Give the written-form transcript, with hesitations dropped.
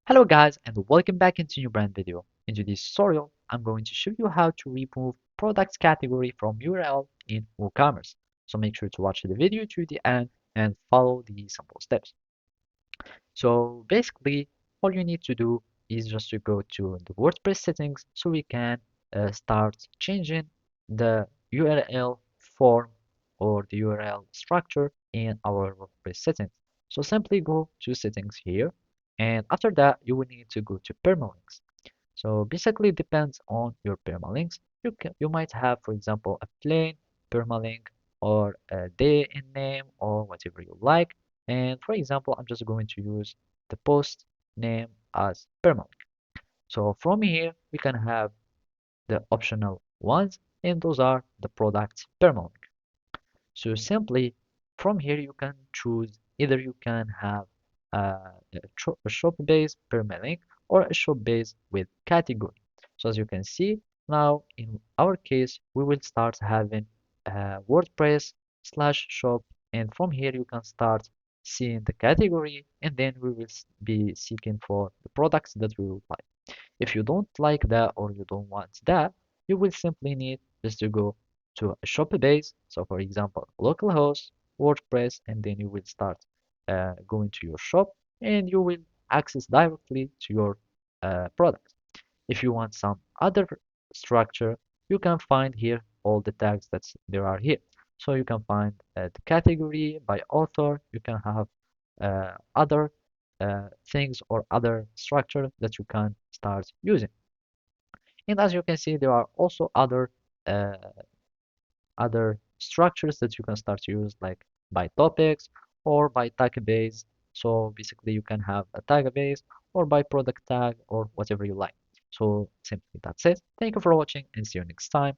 Hello guys and welcome back into a new brand video. In today's tutorial, I'm going to show you how to remove products category from URL in WooCommerce. So make sure to watch the video to the end and follow the simple steps. So basically, all you need to do is just to go to the WordPress settings so we can start changing the URL form or the URL structure in our WordPress settings. So simply go to settings here, and after that you will need to go to permalinks. So basically it depends on your permalinks. You might have, for example, a plain permalink or a day in name or whatever you like. And for example, I'm just going to use the post name as permalink. So from here, we can have the optional ones, and those are the products permalink. So simply from here you can choose either you can have a shop base permalink or a shop base with category. So as you can see now in our case we will start having WordPress slash shop, and from here you can start seeing the category, and then we will be seeking for the products that we would like. If you don't like that or you don't want that, you will simply need just to go to a shop base. So for example, localhost, WordPress, and then you will start going to your shop and you will access directly to your product. If you want some other structure, you can find here all the tags that there are here. So you can find the category by author. You can have other things or other structure that you can start using. And as you can see, there are also uh, other structures that you can start to use, like by topics or by tag base. So basically, you can have a tag base or by product tag or whatever you like. So simply that's it. Thank you for watching and see you next time.